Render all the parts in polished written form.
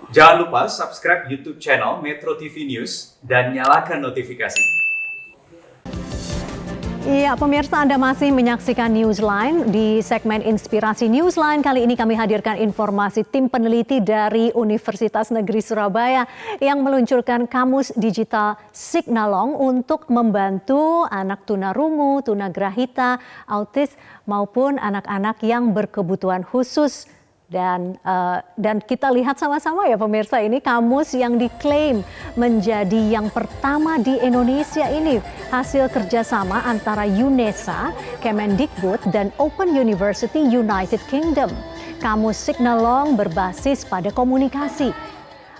Jangan lupa subscribe YouTube channel Metro TV News dan nyalakan notifikasi. Iya, pemirsa, Anda masih menyaksikan Newsline. Di segmen Inspirasi Newsline kali ini kami hadirkan informasi tim peneliti dari Universitas Negeri Surabaya yang meluncurkan kamus digital Signalong untuk membantu anak tunarungu, tunagrahita, autis maupun anak-anak yang berkebutuhan khusus. Dan kita lihat sama-sama ya pemirsa, ini kamus yang diklaim menjadi yang pertama di Indonesia ini. Hasil kerjasama antara UNESA, Kemendikbud, dan Open University United Kingdom. Kamus Signalong berbasis pada komunikasi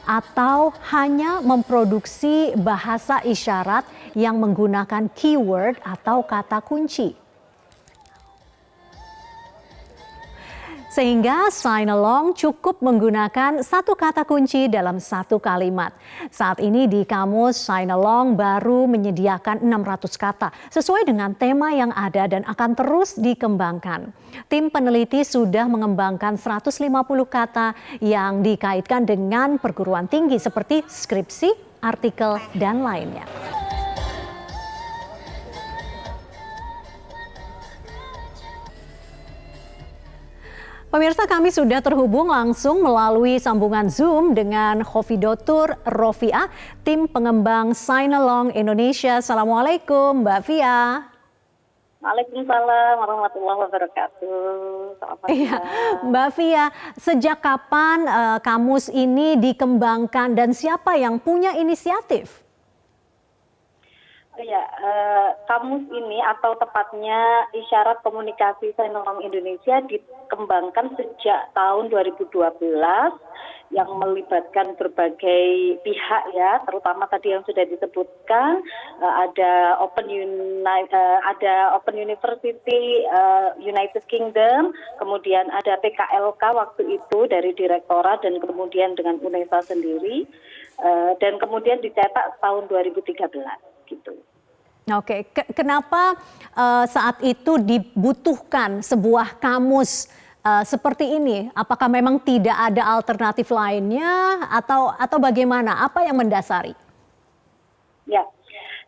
atau hanya memproduksi bahasa isyarat yang menggunakan keyword atau kata kunci. Sehingga Signalong cukup menggunakan satu kata kunci dalam satu kalimat. Saat ini di kamus Signalong baru menyediakan 600 kata sesuai dengan tema yang ada dan akan terus dikembangkan. Tim peneliti sudah mengembangkan 150 kata yang dikaitkan dengan perguruan tinggi seperti skripsi, artikel, dan lainnya. Pemirsa, kami sudah terhubung langsung melalui sambungan Zoom dengan Khofidotur Rofiah, tim pengembang Signalong Indonesia. Assalamualaikum, Mbak Fia. Waalaikumsalam warahmatullahi wabarakatuh. Selamat malam. Iya, Mbak Fia, sejak kapan kamus ini dikembangkan dan siapa yang punya inisiatif? Ya, kamus ini atau tepatnya isyarat komunikasi Signalong Indonesia dikembangkan sejak tahun 2012 yang melibatkan berbagai pihak ya, terutama tadi yang sudah disebutkan ada Open University United Kingdom, kemudian ada PKLK waktu itu dari Direktorat dan kemudian dengan UNESA sendiri dan kemudian dicetak tahun 2013 gitu. Oke, kenapa saat itu dibutuhkan sebuah kamus seperti ini? Apakah memang tidak ada alternatif lainnya atau bagaimana? Apa yang mendasari? Ya,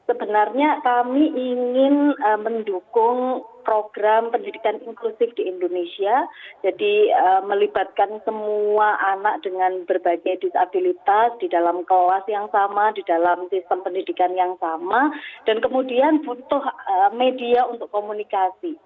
sebenarnya kami ingin mendukung program pendidikan inklusif di Indonesia, jadi melibatkan semua anak dengan berbagai disabilitas di dalam kelas yang sama, di dalam sistem pendidikan yang sama, dan kemudian butuh media untuk komunikasi.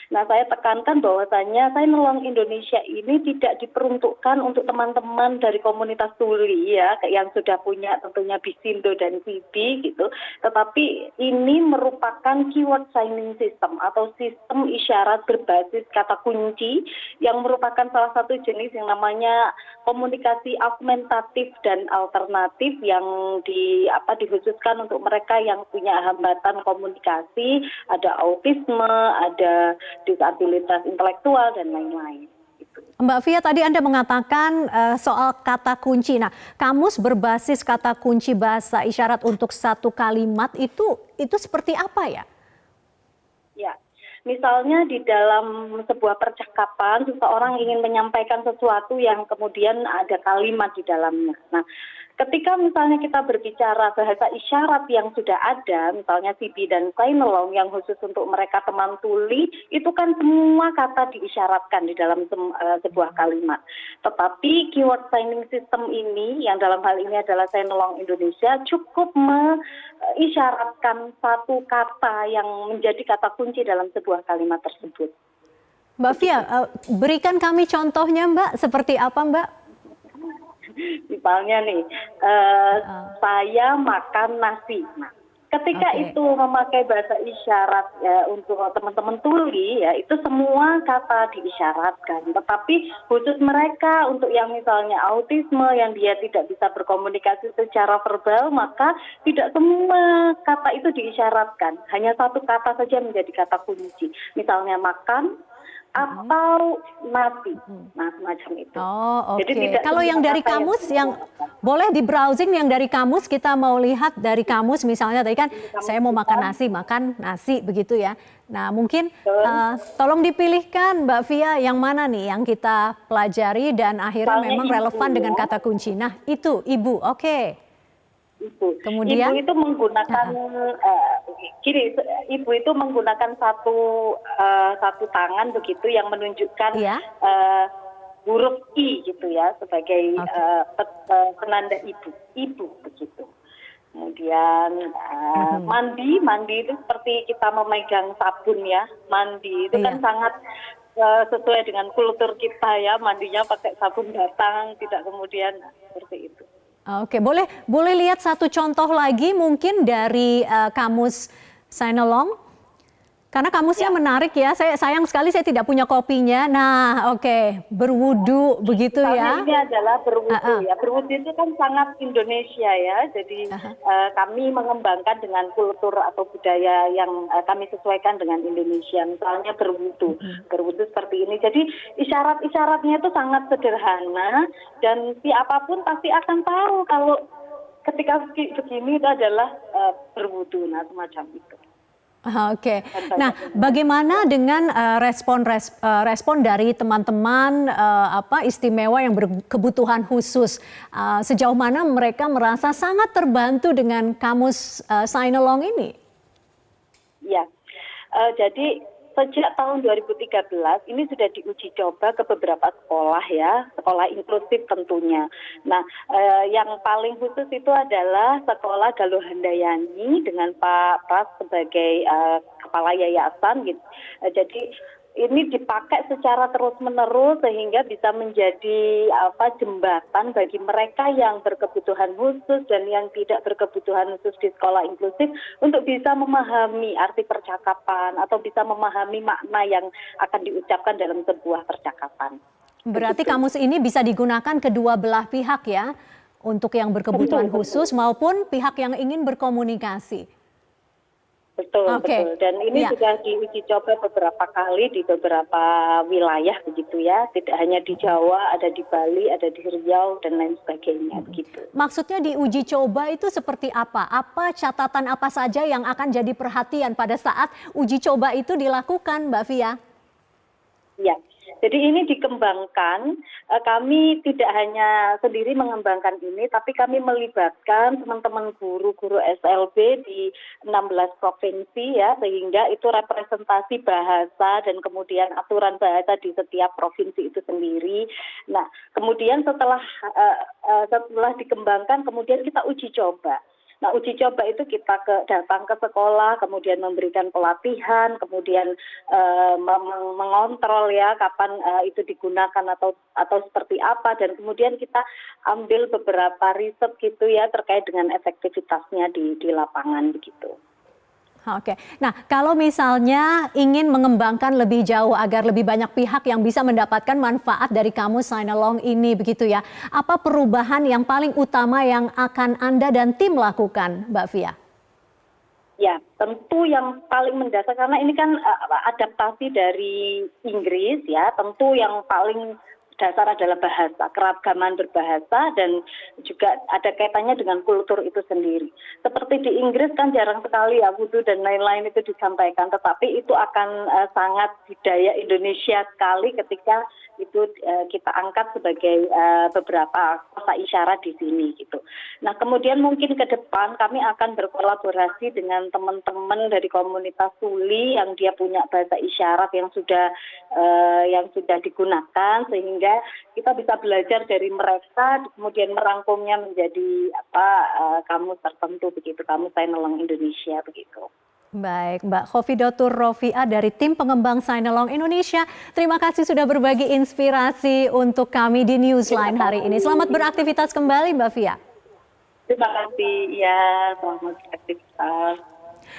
Nah, saya tekankan bahwasannya Signalong Indonesia ini tidak diperuntukkan untuk teman-teman dari komunitas tuli ya, yang sudah punya tentunya Bisindo dan Sibi gitu. Tetapi ini merupakan keyword signing system atau sistem isyarat berbasis kata kunci yang merupakan salah satu jenis yang namanya komunikasi augmentatif dan alternatif yang dikhususkan untuk mereka yang punya hambatan komunikasi, ada autisme, ada disabilitas intelektual dan lain-lain. Mbak Fia, tadi Anda mengatakan soal kata kunci. Nah, kamus berbasis kata kunci bahasa isyarat untuk satu kalimat itu seperti apa ya? Ya, misalnya di dalam sebuah percakapan, seseorang ingin menyampaikan sesuatu yang kemudian ada kalimat di dalamnya. Nah, ketika misalnya kita berbicara bahasa isyarat yang sudah ada, misalnya Sibi dan Signalong yang khusus untuk mereka teman tuli, itu kan semua kata diisyaratkan di dalam sebuah kalimat. Tetapi keyword signing system ini, yang dalam hal ini adalah Signalong Indonesia, cukup mengisyaratkan satu kata yang menjadi kata kunci dalam sebuah kalimat tersebut. Mbak Fia, berikan kami contohnya Mbak, seperti apa Mbak? Misalnya nih, saya makan nasi. Nah, ketika itu memakai bahasa isyarat ya, untuk teman-teman tuli ya, itu semua kata diisyaratkan. Tetapi khusus mereka untuk yang misalnya autisme yang dia tidak bisa berkomunikasi secara verbal, maka tidak semua kata itu diisyaratkan. Hanya satu kata saja menjadi kata kunci. Misalnya makan atau nasi, nah semacam itu. Oh, oke. Jadi tidak kalau yang dari kata kamus boleh di browsing yang dari kamus, kita mau lihat dari kamus misalnya tadi kan saya mau makan nasi begitu ya. Nah mungkin tolong dipilihkan Mbak Via yang mana nih yang kita pelajari dan akhirnya Soalnya memang ibu, relevan dengan ya. kata kunci. Nah itu ibu, oke. Ibu Kemudian itu menggunakan ibu itu menggunakan satu tangan begitu yang menunjukkan Iya. huruf I gitu ya sebagai penanda ibu begitu. Kemudian mandi itu seperti kita memegang sabun ya. Mandi itu kan Iya. sangat sesuai dengan kultur kita ya, mandinya pakai sabun batang, tidak kemudian seperti itu. Oke, boleh lihat satu contoh lagi mungkin dari kamus Sinalong. Karena kamusnya menarik ya. Sayang sekali saya tidak punya kopinya. Nah, oke, berwudu begitu ya. Ini adalah berwudu ya. Berwudu itu kan sangat Indonesia ya. Jadi kami mengembangkan dengan kultur atau budaya yang kami sesuaikan dengan Indonesia. Misalnya berwudu. Berwudu seperti ini. Jadi isyarat-isyaratnya itu sangat sederhana dan siapapun pasti akan tahu kalau ketika begini itu adalah berwudu, nah semacam itu. Oke. Nah, bagaimana dengan respon dari teman-teman istimewa yang berkebutuhan khusus? Sejauh mana mereka merasa sangat terbantu dengan kamus Sinalong ini? Ya, jadi sejak tahun 2013 ini sudah diuji coba ke beberapa sekolah ya, sekolah inklusif tentunya. Nah, yang paling khusus itu adalah sekolah Galuh Handayani dengan Pak Pras sebagai kepala yayasan gitu. Jadi ini dipakai secara terus-menerus sehingga bisa menjadi jembatan bagi mereka yang berkebutuhan khusus dan yang tidak berkebutuhan khusus di sekolah inklusif untuk bisa memahami arti percakapan atau bisa memahami makna yang akan diucapkan dalam sebuah percakapan. Berarti kamus ini bisa digunakan kedua belah pihak ya, untuk yang berkebutuhan khusus maupun pihak yang ingin berkomunikasi. Betul, Oke. betul. Dan ini sudah diuji coba beberapa kali di beberapa wilayah begitu ya. Tidak hanya di Jawa, ada di Bali, ada di Riau, dan lain sebagainya begitu. Maksudnya diuji coba itu seperti apa? Apa catatan apa saja yang akan jadi perhatian pada saat uji coba itu dilakukan, Mbak Via? Ya, jadi ini dikembangkan. Kami tidak hanya sendiri mengembangkan ini, tapi kami melibatkan teman-teman guru-guru SLB di 16 provinsi ya, sehingga itu representasi bahasa dan kemudian aturan bahasa di setiap provinsi itu sendiri. Nah, kemudian setelah dikembangkan, kemudian kita uji coba. Nah, uji coba itu kita datang ke sekolah, kemudian memberikan pelatihan, kemudian mengontrol ya kapan itu digunakan atau seperti apa, dan kemudian kita ambil beberapa riset gitu ya terkait dengan efektivitasnya di lapangan begitu. Oke, nah kalau misalnya ingin mengembangkan lebih jauh agar lebih banyak pihak yang bisa mendapatkan manfaat dari kamus Sinalong ini begitu ya, apa perubahan yang paling utama yang akan Anda dan tim lakukan, Mbak Via? Ya, tentu yang paling mendasar karena ini kan adaptasi dari Inggris ya, tentu yang paling dasar adalah bahasa, keragaman berbahasa dan juga ada kaitannya dengan kultur itu sendiri. Seperti di Inggris kan jarang sekali ya wudu dan lain-lain itu disampaikan, tetapi itu akan sangat budaya Indonesia sekali ketika itu kita angkat sebagai beberapa kata isyarat di sini gitu. Nah, kemudian mungkin ke depan kami akan berkolaborasi dengan teman-teman dari komunitas tuli yang dia punya bahasa isyarat yang sudah digunakan, sehingga kita bisa belajar dari mereka kemudian merangkumnya menjadi kamus tertentu begitu, kamus Sinalong Indonesia begitu. Baik, Mbak Khofidatur Rofiah dari tim pengembang Sinalong Indonesia. Terima kasih sudah berbagi inspirasi untuk kami di Newsline hari ini. Selamat beraktivitas kembali, Mbak Via. Terima kasih, ya, selamat beraktivitas.